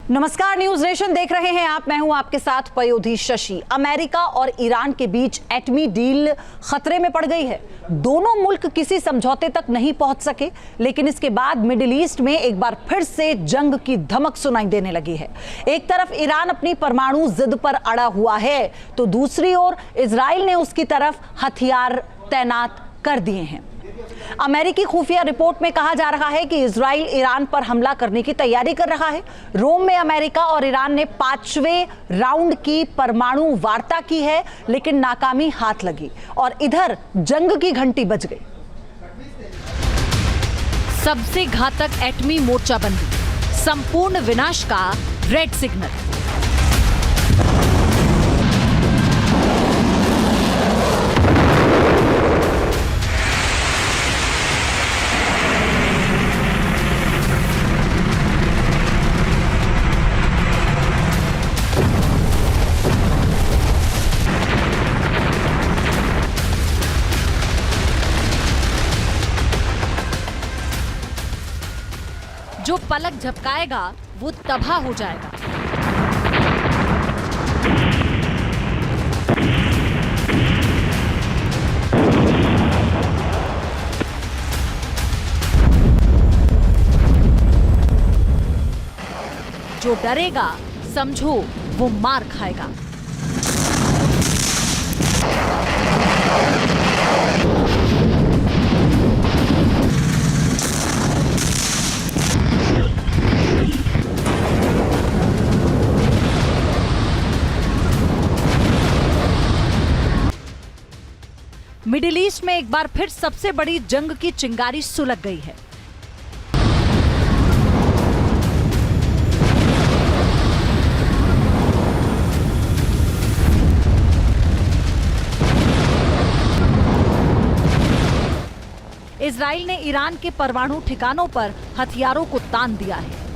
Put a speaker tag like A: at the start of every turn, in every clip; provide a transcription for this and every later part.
A: नमस्कार, news nation देख रहे हैं आप। मैं हूं आपके साथ पयोधी शशि। अमेरिका और ईरान के बीच एटमी डील खतरे में पड़ गई है। दोनों मुल्क किसी समझौते तक नहीं पहुंच सके, लेकिन इसके बाद मिडिल ईस्ट में एक बार फिर से जंग की धमक सुनाई देने लगी है। एक तरफ ईरान अपनी परमाणु जिद पर अड़ा हुआ है, तो दूसरी ओर इजराइल ने उसकी तरफ हथियार तैनात कर दिए हैं। अमेरिकी खुफिया रिपोर्ट में कहा जा रहा है कि इजराइल ईरान पर हमला करने की तैयारी कर रहा है। रोम में अमेरिका और ईरान ने 5वें राउंड की परमाणु वार्ता की है, लेकिन नाकामी हाथ लगी और इधर जंग की घंटी बज गई।
B: सबसे घातक एटमी मोर्चाबंदी, संपूर्ण विनाश का रेड सिग्नल। जो पलक झपकाएगा वो तबाह हो जाएगा। जो डरेगा समझो वो मार खाएगा। मिडिल ईस्ट में एक बार फिर सबसे बड़ी जंग की चिंगारी सुलग गई है। इजराइल ने ईरान के परमाणु ठिकानों पर हथियारों को तान दिया है।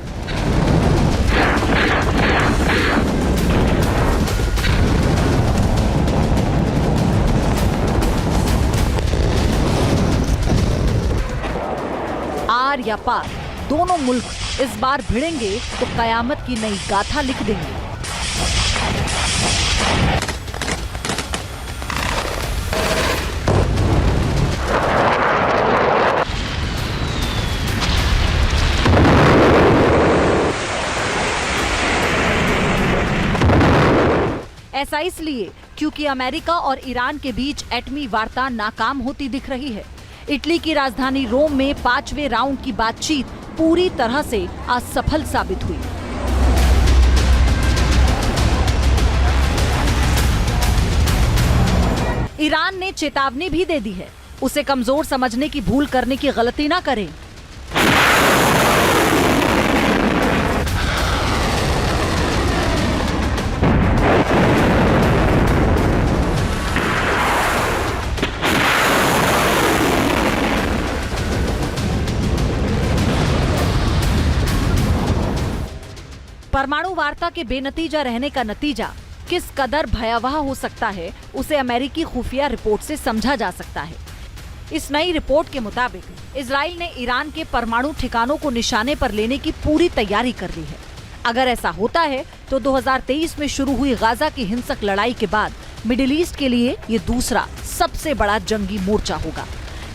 B: आर या पार, दोनों मुल्क इस बार भिड़ेंगे तो कयामत की नई गाथा लिख देंगे। ऐसा इसलिए क्योंकि अमेरिका और ईरान के बीच एटमी वार्ता नाकाम होती दिख रही है। इटली की राजधानी रोम में 5वें राउंड की बातचीत पूरी तरह से असफल साबित हुई। ईरान ने चेतावनी भी दे दी है, उसे कमजोर समझने की भूल करने की गलती ना करें। परमाणु वार्ता के बेनतीजा रहने का नतीजा किस कदर भयावह हो सकता है, उसे अमेरिकी खुफिया रिपोर्ट से समझा जा सकता है। इस नई रिपोर्ट के मुताबिक इजराइल ने ईरान के परमाणु ठिकानों को निशाने पर लेने की पूरी तैयारी कर ली है। अगर ऐसा होता है तो 2023 में शुरू हुई गाजा की हिंसक लड़ाई के बाद मिडिल ईस्ट के लिए ये दूसरा सबसे बड़ा जंगी मोर्चा होगा।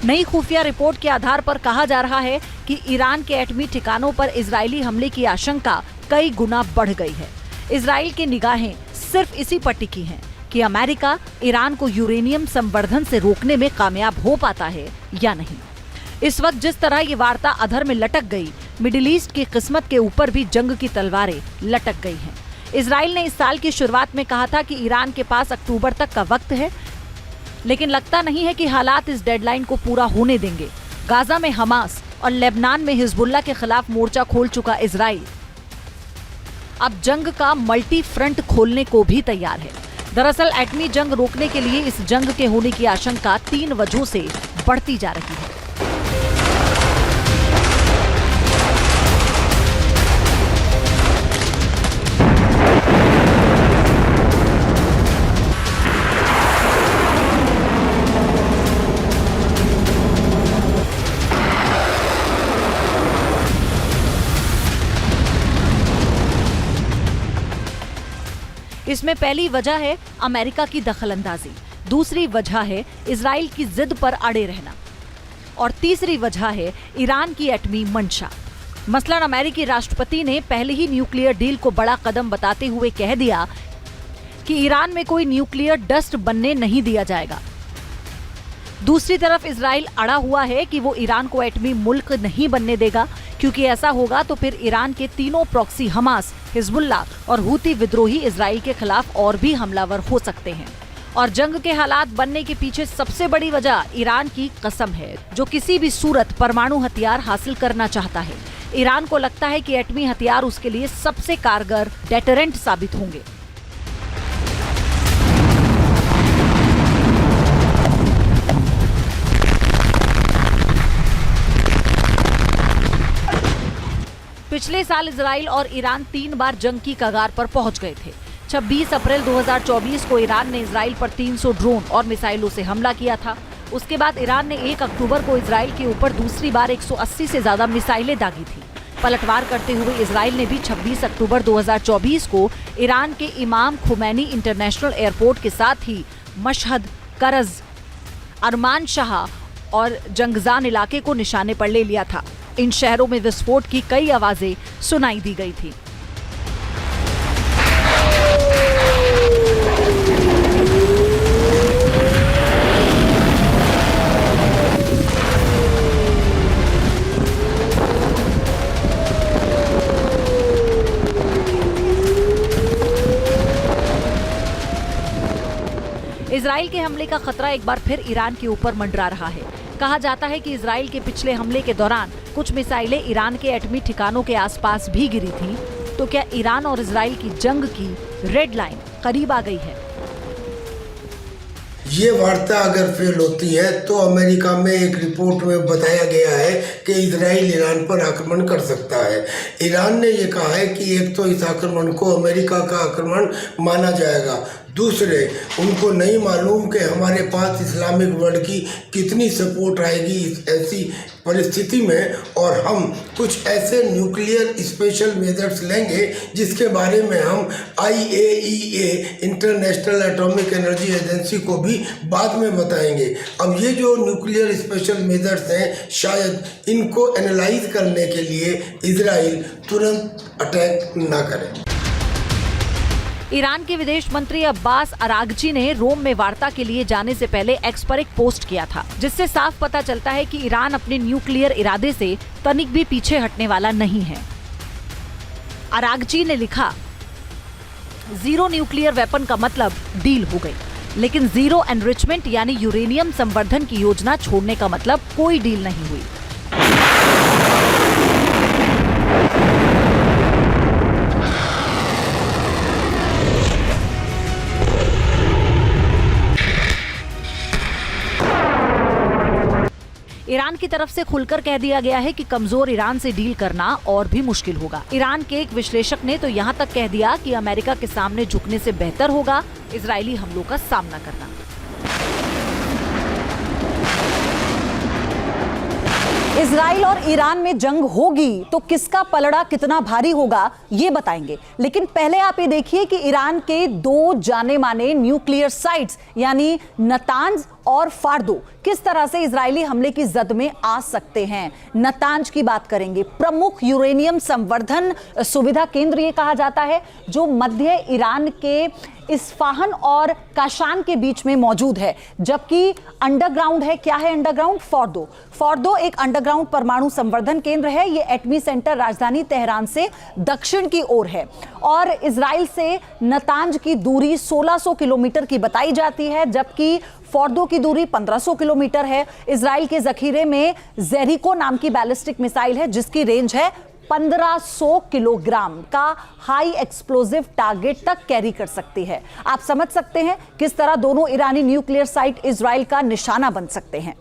B: नई खुफिया रिपोर्ट के आधार पर कहा जा रहा है कि ईरान के एटमी ठिकानों पर इजरायली हमले की आशंका कई गुना बढ़ गई है। इजराइल की निगाहें सिर्फ इसी पर टिकी हैं कि अमेरिका ईरान को यूरेनियम संवर्धन से रोकने में कामयाब हो पाता है या नहीं। इस वक्त जिस तरह ये वार्ता अधर में लटक गई, मिडिल ईस्ट की किस्मत के ऊपर भी जंग की तलवारें लटक गई हैं। इजराइल ने इस साल की शुरुआत में कहा था कि ईरान के पास अक्टूबर तक का वक्त है, लेकिन लगता नहीं है कि हालात इस डेडलाइन को पूरा होने देंगे। गाजा में हमास और लेबनान में हिजबुल्लाह के खिलाफ मोर्चा खोल चुका इजराइल अब जंग का मल्टी फ्रंट खोलने को भी तैयार है। दरअसल एटमी जंग रोकने के लिए इस जंग के होने की आशंका 3 वजहों से बढ़ती जा रही है। इसमें पहली वजह है अमेरिका की दखलंदाजी, दूसरी वजह है इजराइल की जिद पर अड़े रहना और तीसरी वजह है ईरान की एटमी मंशा। मसलन अमेरिकी राष्ट्रपति ने पहले ही न्यूक्लियर डील को बड़ा कदम बताते हुए कह दिया कि ईरान में कोई न्यूक्लियर डस्ट बनने नहीं दिया जाएगा। दूसरी तरफ इजराइल अड़ा हुआ है कि वो ईरान को एटमी मुल्क नहीं बनने देगा, क्योंकि ऐसा होगा तो फिर ईरान के तीनों प्रॉक्सी हमास, हिजबुल्लाह और हूती विद्रोही इजराइल के खिलाफ और भी हमलावर हो सकते हैं। और जंग के हालात बनने के पीछे सबसे बड़ी वजह ईरान की कसम है, जो किसी भी सूरत परमाणु हथियार हासिल करना चाहता है। ईरान को लगता है कि एटमी हथियार उसके लिए सबसे कारगर डेटरेंट साबित होंगे। पिछले साल इजराइल और ईरान 3 बार जंग की कगार पर पहुंच गए थे। 26 अप्रैल 2024 को ईरान ने इजराइल पर 300 ड्रोन और मिसाइलों से हमला किया था। उसके बाद ईरान ने 1 अक्टूबर को इजराइल के ऊपर दूसरी बार 180 से ज्यादा मिसाइलें दागी थी। पलटवार करते हुए इजराइल ने भी 26 अक्टूबर 2024 को ईरान के इमाम खुमैनी इंटरनेशनल एयरपोर्ट के साथ ही मशहद, करज, अरमान शाह और जंगजान इलाके को निशाने पर ले लिया था। इन शहरों में विस्फोट की कई आवाजें सुनाई दी गई थी। इजराइल के हमले का खतरा एक बार फिर ईरान के ऊपर मंडरा रहा है। कहा जाता है कि इजराइल के पिछले हमले के दौरान कुछ मिसाइलें ईरान के एटमी ठिकानों के आसपास भी गिरी थीं। तो क्या ईरान और इजराइल की जंग की रेड लाइन करीब आ गई है?
C: ये वार्ता अगर फेल होती है तो अमेरिका में एक रिपोर्ट में बताया गया है कि इजराइल ईरान पर आक्रमण कर सकता है। ईरान ने ये कहा है कि एक तो इस आक्रमण को अमेरिका का आक्रमण माना जाएगा, दूसरे उनको नहीं मालूम कि हमारे पास इस्लामिक वर्ल्ड की कितनी सपोर्ट आएगी ऐसी परिस्थिति में, और हम कुछ ऐसे न्यूक्लियर स्पेशल मेजर्स लेंगे जिसके बारे में हम IAEA international atomic energy agency को भी बाद में बताएंगे। अब ये जो न्यूक्लियर स्पेशल मेजर्स हैं, शायद इनको एनालाइज करने के लिए इजराइल तुरंत अटैक ना करे।
B: ईरान के विदेश मंत्री अब्बास अरागची ने रोम में वार्ता के लिए जाने से पहले एक्स पर एक पोस्ट किया था, जिससे साफ पता चलता है कि ईरान अपने न्यूक्लियर इरादे से तनिक भी पीछे हटने वाला नहीं है। अरागची ने लिखा, जीरो न्यूक्लियर वेपन का मतलब डील हो गई, लेकिन जीरो एनरिचमेंट यानी यूरेनियम संवर्धन की योजना छोड़ने का मतलब कोई डील नहीं हुई। ईरान की तरफ से खुलकर कह दिया गया है कि कमजोर ईरान से डील करना और भी मुश्किल होगा। ईरान के एक विश्लेषक ने तो यहाँ तक कह दिया कि अमेरिका के सामने झुकने से बेहतर होगा इजरायली हमलों का सामना करना।
A: इजराइल और ईरान में जंग होगी तो किसका पलड़ा कितना भारी होगा ये बताएंगे, लेकिन पहले आप ये देखिए कि ईरान के 2 जाने माने न्यूक्लियर साइट्स यानी नतांज और फार्दो किस तरह से इजरायली हमले की जद में आ सकते हैं। नतांज की बात करेंगे, प्रमुख यूरेनियम संवर्धन सुविधा केंद्र ये कहा जाता है, जो मध्य ईरान के इस्फाहान और काशान के बीच में मौजूद है, जबकि अंडरग्राउंड है। क्या है अंडरग्राउंड? फॉर्दो एक अंडरग्राउंड परमाणु संवर्धन केंद्र है। ये एटमी सेंटर राजधानी तेहरान से दक्षिण की ओर है और इजराइल से नतांज की दूरी 1600 किलोमीटर की बताई जाती है, जबकि फॉर्दो की दूरी 1500 किलोमीटर है। इजराइल के जखीरे में जेरिको नाम की बैलिस्टिक मिसाइल है, जिसकी रेंज है 1500 किलोग्राम का हाई एक्सप्लोजिव टारगेट तक कैरी कर सकती है। आप समझ सकते हैं किस तरह दोनों ईरानी न्यूक्लियर साइट इजराइल का निशाना बन सकते हैं।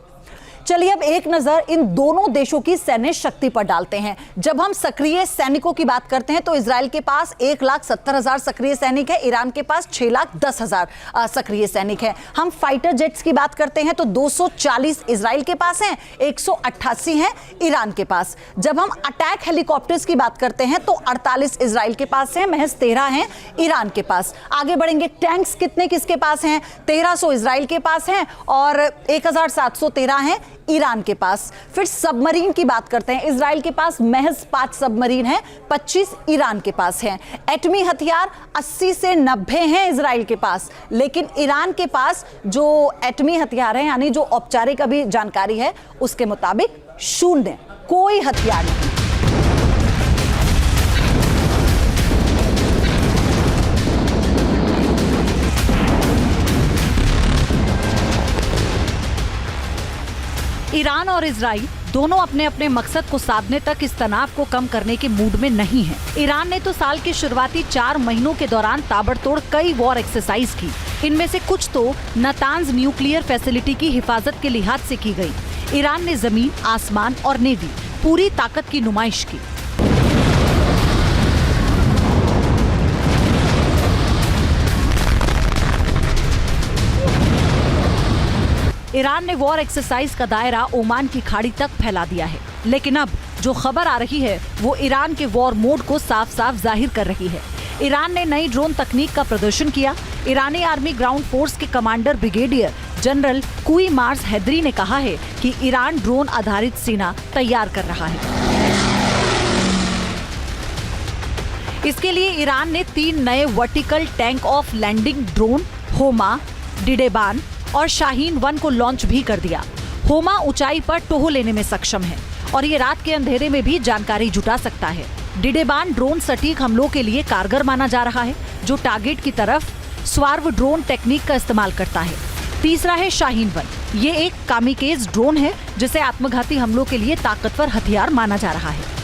A: चलिए अब एक नजर इन दोनों देशों की सैन्य शक्ति पर डालते हैं। जब हम सक्रिय सैनिकों की बात करते हैं तो इजराइल के पास 1,70,000 सक्रिय सैनिक है, ईरान के पास 6,10,000 सक्रिय सैनिक है। हम फाइटर जेट्स की बात करते हैं तो 240 इजराइल के पास हैं, 188 हैं ईरान के पास। जब हम अटैक हेलीकॉप्टर्स की बात करते हैं तो 48 इजराइल के पास हैं, महज 13 हैं ईरान के पास। आगे बढ़ेंगे, टैंक्स कितने किसके पास हैं? 1300 इजराइल के पास हैं और 1,713 हैं ईरान के पास। फिर सबमरीन की बात करते हैं, इजराइल के पास महज 5 सबमरीन हैं, 25 ईरान के पास हैं। एटमी हथियार 80 से 90 हैं इजराइल के पास, लेकिन ईरान के पास जो एटमी हथियार है यानी जो औपचारिक अभी जानकारी है उसके मुताबिक 0, कोई हथियार नहीं।
B: ईरान और इजराइल दोनों अपने अपने मकसद को साधने तक इस तनाव को कम करने के मूड में नहीं है। ईरान ने तो साल के शुरुआती 4 महीनों के दौरान ताबड़तोड़ कई वॉर एक्सरसाइज की। इनमें से कुछ तो नातांज न्यूक्लियर फैसिलिटी की हिफाजत के लिहाज से की गई। ईरान ने जमीन, आसमान और नेवी पूरी ताकत की नुमाइश की। ईरान ने वॉर एक्सरसाइज का दायरा ओमान की खाड़ी तक फैला दिया है, लेकिन अब जो खबर आ रही है वो ईरान के वॉर मोड को साफ साफ जाहिर कर रही है। ईरान ने नई ड्रोन तकनीक का प्रदर्शन किया। ईरानी आर्मी ग्राउंड फोर्स के कमांडर ब्रिगेडियर जनरल कुई मार्स हैदरी ने कहा है कि ईरान ड्रोन आधारित सेना तैयार कर रहा है। इसके लिए ईरान ने 3 नए vertical tank off landing drone Homa, Didehban और शाहीन 1 को लॉन्च भी कर दिया। होमा ऊंचाई पर टोह लेने में सक्षम है और ये रात के अंधेरे में भी जानकारी जुटा सकता है। डिडेबान ड्रोन सटीक हमलों के लिए कारगर माना जा रहा है, जो टारगेट की तरफ स्वार्व ड्रोन टेक्निक का इस्तेमाल करता है। तीसरा है शाहीन 1। ये एक कामिकेज ड्रोन है जिसे आत्मघाती हमलों के लिए ताकतवर हथियार माना जा रहा है।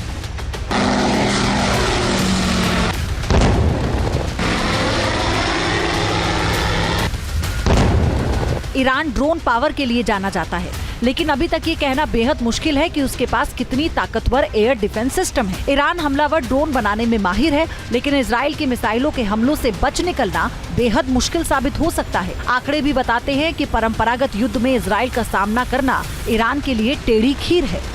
B: ईरान ड्रोन पावर के लिए जाना जाता है, लेकिन अभी तक ये कहना बेहद मुश्किल है कि उसके पास कितनी ताकतवर एयर डिफेंस सिस्टम है। ईरान हमलावर ड्रोन बनाने में माहिर है, लेकिन इजराइल की मिसाइलों के हमलों से बच निकलना बेहद मुश्किल साबित हो सकता है। आंकड़े भी बताते हैं कि परंपरागत युद्ध में इजराइल का सामना करना ईरान के लिए टेढ़ी खीर है।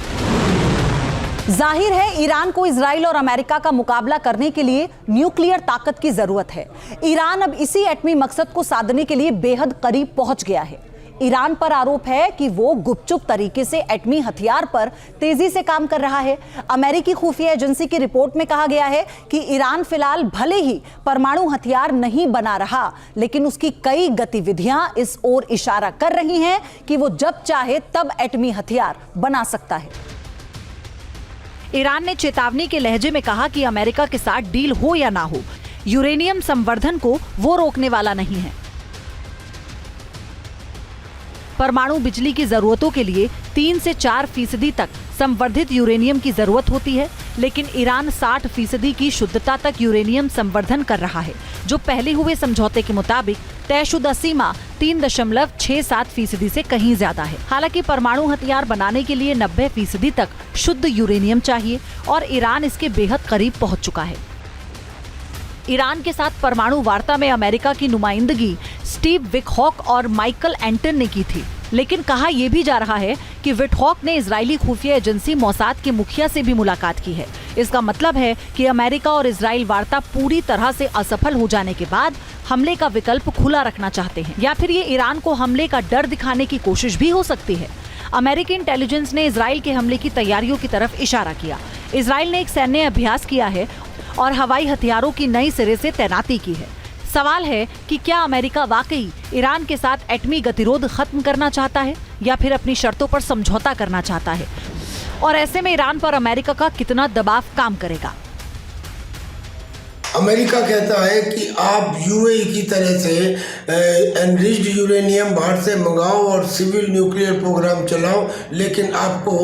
A: जाहिर है ईरान को इजराइल और अमेरिका का मुकाबला करने के लिए न्यूक्लियर ताकत की जरूरत है। ईरान अब इसी एटमी मकसद को साधने के लिए बेहद करीब पहुंच गया है। ईरान पर आरोप है कि वो गुपचुप तरीके से एटमी हथियार पर तेजी से काम कर रहा है। अमेरिकी खुफिया एजेंसी की रिपोर्ट में कहा गया है कि ईरान फिलहाल भले ही परमाणु हथियार नहीं बना रहा, लेकिन उसकी कई गतिविधियां इस ओर इशारा कर रही हैं कि वो जब चाहे तब एटमी हथियार बना सकता है।
B: ईरान ने चेतावनी के लहजे में कहा कि अमेरिका के साथ डील हो या ना हो, यूरेनियम संवर्धन को वो रोकने वाला नहीं है। परमाणु बिजली की जरूरतों के लिए 3 से 4% तक संवर्धित यूरेनियम की जरूरत होती है, लेकिन ईरान 60% की शुद्धता तक यूरेनियम संवर्धन कर रहा है, जो पहले हुए समझौते के मुताबिक तयशुदा सीमा 3.67% से कहीं ज्यादा है। हालांकि परमाणु हथियार बनाने के लिए 90% तक शुद्ध यूरेनियम चाहिए और ईरान इसके बेहद करीब पहुंच चुका है। ईरान के साथ परमाणु वार्ता में अमेरिका की नुमाइंदगी स्टीव विटहॉक और माइकल एंटन ने की थी, लेकिन कहा यह भी जा रहा है कि विटहॉक ने इजरायली खुफिया एजेंसी मोसाद के मुखिया से भी मुलाकात की है। इसका मतलब है कि अमेरिका और इजराइल वार्ता पूरी तरह से असफल हो जाने के बाद हमले का विकल्प खुला रखना चाहते हैं, या फिर ये ईरान को हमले का डर दिखाने की कोशिश भी हो सकती है। अमेरिकी इंटेलिजेंस ने इजराइल के हमले की तैयारियों की तरफ इशारा किया। इजराइल ने एक सैन्य अभ्यास किया है और हवाई हथियारों की नई सिरे से तैनाती की है। सवाल है कि क्या अमेरिका वाकई ईरान के साथ एटमी गतिरोध खत्म करना चाहता है या फिर अपनी शर्तों पर समझौता करना चाहता है, और ऐसे में ईरान पर अमेरिका का कितना दबाव काम करेगा।
C: अमेरिका कहता है कि आप यूएई की तरह से एनरिच्ड यूरेनियम बाहर से मंगाओ और सिविल न्यूक्लियर प्रोग्राम चलाओ, लेकिन आपको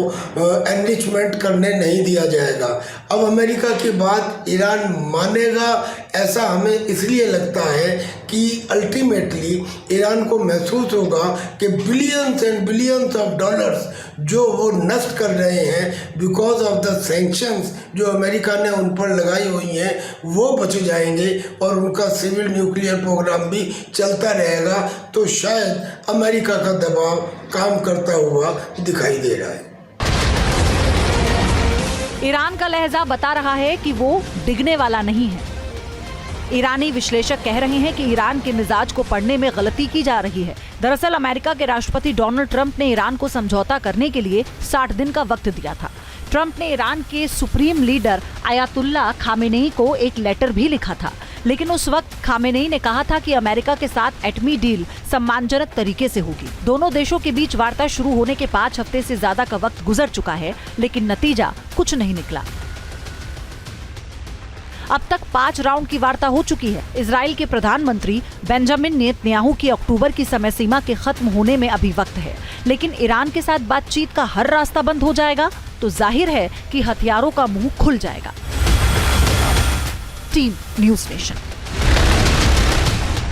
C: एनरिचमेंट करने नहीं दिया जाएगा। अब अमेरिका की बात ईरान मानेगा, ऐसा हमें इसलिए लगता है कि अल्टीमेटली ईरान को महसूस होगा कि billions and billions of dollars जो वो नष्ट कर रहे हैं बिकॉज ऑफ द सैंक्शंस जो अमेरिका ने उन पर लगाई हुई हैं, वो बच जाएंगे और उनका सिविल न्यूक्लियर प्रोग्राम भी चलता रहेगा। तो शायद अमेरिका का दबाव काम करता हुआ दिखाई दे रहा है।
B: ईरान का लहजा बता रहा है कि वो डिगने वाला नहीं है। ईरानी विश्लेषक कह रहे हैं कि ईरान के मिजाज को पढ़ने में गलती की जा रही है। दरअसल अमेरिका के राष्ट्रपति डोनाल्ड ट्रंप ने ईरान को समझौता करने के लिए 60 दिन का वक्त दिया था। ट्रंप ने ईरान के सुप्रीम लीडर आयतुल्लाह खामेनेई को एक लेटर भी लिखा था, लेकिन उस वक्त खामेनेई ने कहा था कि अमेरिका के साथ एटमी डील सम्मानजनक तरीके से होगी। दोनों देशों के बीच वार्ता शुरू होने के 5 हफ्ते से ज्यादा का वक्त गुजर चुका है, लेकिन नतीजा कुछ नहीं निकला। अब तक 5 राउंड की वार्ता हो चुकी है। इजराइल के प्रधानमंत्री बेंजामिन नेतन्याहू की अक्टूबर की समय सीमा के खत्म होने में अभी वक्त है, लेकिन ईरान के साथ बातचीत का हर रास्ता बंद हो जाएगा तो जाहिर है कि हथियारों का मुंह खुल जाएगा। Team news nation.